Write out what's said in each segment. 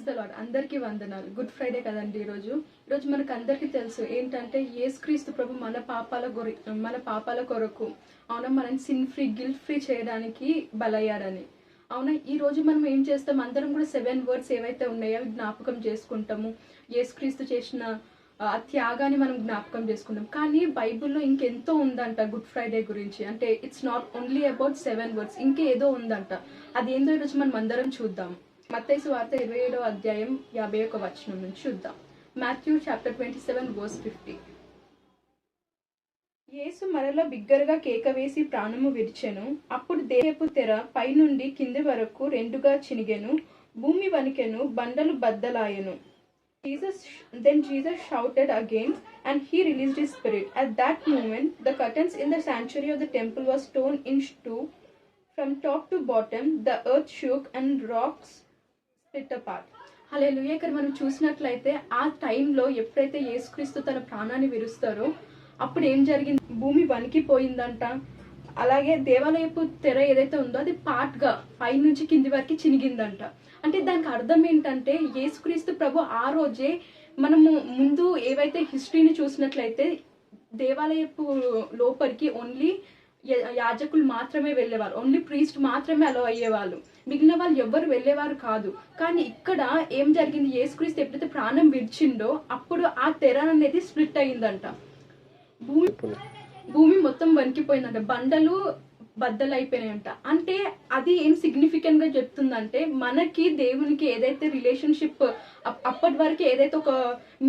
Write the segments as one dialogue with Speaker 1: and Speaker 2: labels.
Speaker 1: The lord. అందరికీ వందనాలు. Good Friday కదండి ఈరోజు. మనకు అందరికీ తెలుసు ఏంటంటే యేసుక్రీస్తు ప్రభు మన పాపాల కొరకు అవునా మనం సిన్ ఫ్రీ గిల్ట్ ఫ్రీ చేయడానికి బలయ్యారని. అవునా ఈరోజు మనం ఏం చేస్తాం, అందరం కూడా 7 words ఏవైతే ఉన్నాయో జ్ఞాపకం చేసుకుంటాము. యేసుక్రీస్తు చేసిన ఆ త్యాగాన్ని మనం జ్ఞాపకం చేసుకుంటాం. కానీ బైబిల్లో ఇంకెంతో ఉందంట గుడ్ ఫ్రైడే గురించి. అంటే it's not only about 7 words, ఇంకేదో ఉందంట. అదేందో ఈరోజు మనం అందరం చూద్దాం. మత్తయి సువార్త 27వ అధ్యాయం 51వ వచనం నుంచి చూద్దాం. Matthew chapter 27 verse 50. యేసు మరల బిగ్గరగా కేక వేసి ప్రాణము విడిచెను. అప్పుడు దేహపు తెర పైనుండి కింది వరకు రెండుగా చినిగెను, భూమి వణికెను, బండలు బద్దలాయెను. Then Jesus shouted again, and he released his spirit. At that moment, the curtains in the sanctuary of the temple was torn in two from top to bottom. The earth shook and rocks split apart. హల్లెలూయా. ఇక్కడ మనం చూసినట్లయితే ఆ టైంలో ఎప్పుడైతే యేసుక్రీస్తు తన ప్రాణాన్ని విరుస్తారో అప్పుడు ఏం జరిగింది, భూమి వణికిపోయిందంట. అలాగే దేవాలయపు తెర ఏదైతే ఉందో అది పార్ట్గా పై నుంచి కింది వరకు చినిగిందంట. అంటే దానికి అర్థం ఏంటంటే యేసుక్రీస్తు ప్రభు ఆ రోజే మనము ముందు ఏవైతే హిస్టరీని చూసినట్లయితే దేవాలయపు లోపలికి ఓన్లీ యాజకులు మాత్రమే వెళ్ళేవారు, ఓన్లీ ప్రీస్ట్ మాత్రమే అలో అయ్యేవాళ్ళు, మిగిలిన వాళ్ళు ఎవ్వరు వెళ్ళేవారు కాదు. కానీ ఇక్కడ ఏం జరిగింది, యేసుక్రీస్తు ఎప్పుడైతే ప్రాణం విడిచిండో అప్పుడు ఆ తెర అనేది స్ప్లిట్ అయిందంట. భూమి మొత్తం వణికిపోయిందంట, బండలు బద్దలైపోయినాయంట. అంటే అది ఏం సిగ్నిఫికెంట్ గా చెప్తుందంటే మనకి దేవునికి ఏదైతే రిలేషన్షిప్ అప్పటి వరకు ఏదైతే ఒక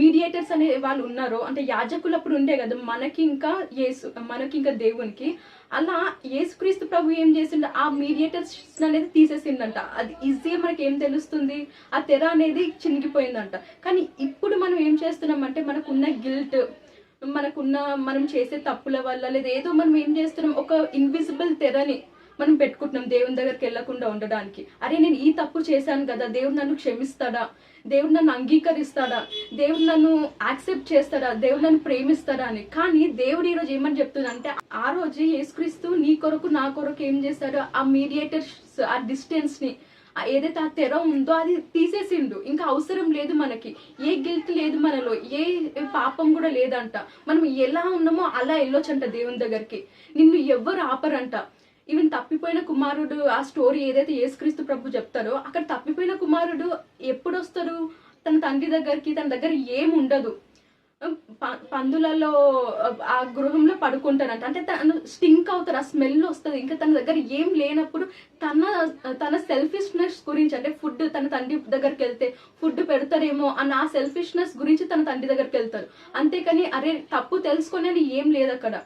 Speaker 1: మీడియేటర్స్ అనే వాళ్ళు ఉన్నారో, అంటే యాజకులు అప్పుడు ఉండే కదా మనకి ఇంకా దేవునికి, అలా యేసుక్రీస్తు ప్రభు ఏం చేసిండు, ఆ మీడియేటర్స్ అనేది తీసేసిండంట. అది ఈజీగా మనకి ఏం తెలుస్తుంది, ఆ తెర అనేది చినిగిపోయిందంట. కానీ ఇప్పుడు మనం ఏం చేస్తున్నామంటే మనకున్న గిల్ట్, మనం చేసే తప్పుల వల్ల లేదా ఏదో మనం ఏం చేస్తున్నాం, ఒక ఇన్విజిబుల్ తెరని మనం పెట్టుకుంటున్నాం దేవుని దగ్గరికి వెళ్లకుండా ఉండడానికి. అరే నేను ఈ తప్పు చేశాను కదా, దేవుడు నన్ను క్షమిస్తాడా, దేవుడు నన్ను అంగీకరిస్తాడా, దేవుడు నన్ను యాక్సెప్ట్ చేస్తాడా, దేవుడు నన్ను ప్రేమిస్తాడా అని. కానీ దేవుడు ఈరోజు ఏమని చెప్తుందంటే ఆ రోజు యేసుక్రీస్తు నీ కొరకు నా కొరకు ఏం చేస్తాడో ఆ మీడియేటర్స్, ఆ డిస్టెన్స్ ని, ఏదైతే ఆ తెర ఉందో అది తీసేసిండు. ఇంకా అవసరం లేదు మనకి, ఏ గిల్ట్ లేదు మనలో, ఏ పాపం కూడా లేదంట. మనం ఎలా ఉన్నామో అలా వెళ్ళొచ్చంట దేవుని దగ్గరికి, నిన్ను ఎవ్వరు ఆపరంట. ఈవెన్ తప్పిపోయిన కుమారుడు ఆ స్టోరీ ఏదైతే యేసుక్రీస్తు ప్రభు చెప్తారో అక్కడ తప్పిపోయిన కుమారుడు ఎప్పుడు వస్తారు తన తండ్రి దగ్గరికి, తన దగ్గర ఏం ఉండదు, పందులలో ఆ గృహంలో పడుకుంటారంట. అంటే తను స్టింక్ అవుతారు, ఆ స్మెల్ వస్తుంది. ఇంకా తన దగ్గర ఏం లేనప్పుడు తన సెల్ఫిష్నెస్ గురించి, అంటే ఫుడ్ తన తండ్రి దగ్గరికి వెళ్తే ఫుడ్ పెడతారేమో అన్న ఆ సెల్ఫిష్నెస్ గురించి తన తండ్రి దగ్గరికి వెళ్తారు. అంతేకాని అరే తప్పు తెలుసుకొని ఏం లేదు అక్కడ.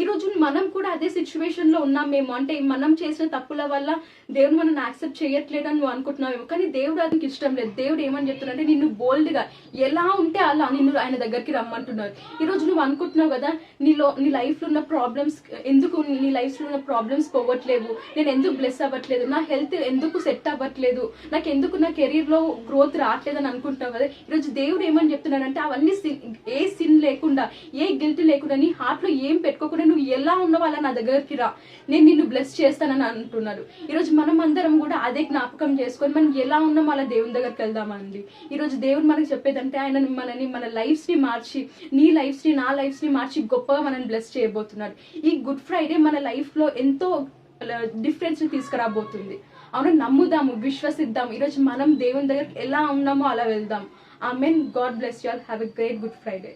Speaker 1: ఈరోజు మనం కూడా అదే సిచ్యువేషన్ లో ఉన్నామేమో, అంటే మనం చేసిన తప్పుల వల్ల దేవుడు మనం యాక్సెప్ట్ చేయట్లేదని నువ్వు అనుకుంటున్నావేమో. కానీ దేవుడు అతనికి ఇష్టం లేదు. దేవుడు ఏమని చెప్తున్నాడంటే నిన్ను బోల్డ్ గా ఎలా ఉంటే అలా నిన్ను ఆయన దగ్గరికి రమ్మంటున్నారు. ఈరోజు నువ్వు అనుకుంటున్నావు కదా నీ లైఫ్ లో ఉన్న ప్రాబ్లమ్స్ ఎందుకు, నీ లైఫ్ లో ఉన్న ప్రాబ్లమ్స్ పోవట్లేవు, నేను ఎందుకు బ్లెస్ అవ్వట్లేదు, నా హెల్త్ ఎందుకు సెట్ అవ్వట్లేదు, నాకు ఎందుకు నా కెరీర్ లో గ్రోత్ రావట్లేదు అని అనుకుంటున్నావు కదా. ఈరోజు దేవుడు ఏమని చెప్తున్నాడంటే అవన్నీ ఏ సిన్ లేకుండా, ఏ గిల్ట్ లేకుండా, నీ హార్ట్ లో ఏం పెట్టుకోకుండా నువ్వు ఎలా ఉన్నావో అలా నా దగ్గరికి రా, నేను నిన్ను బ్లెస్ చేస్తానని అంటున్నారు. ఈరోజు మనం అందరం కూడా అదే జ్ఞాపకం చేసుకొని మనం ఎలా ఉన్నామో అలా దేవుని దగ్గరికి వెళ్దామండి. ఈరోజు దేవుడు మనకి చెప్పేదంటే ఆయన మన లైఫ్స్ ని మార్చి, నీ లైఫ్స్ ని నా లైఫ్స్ ని మార్చి గొప్పగా మనల్ని బ్లెస్ చేయబోతున్నారు. ఈ గుడ్ ఫ్రైడే మన లైఫ్ లో ఎంతో డిఫరెన్స్ ని తీసుకురాబోతుంది. అవును, నమ్ముదాము, విశ్వసిద్దాం. ఈరోజు మనం దేవుని దగ్గరికి ఎలా ఉన్నామో అలా వెళ్దాం. Amen. God bless you all. Have a great good Friday.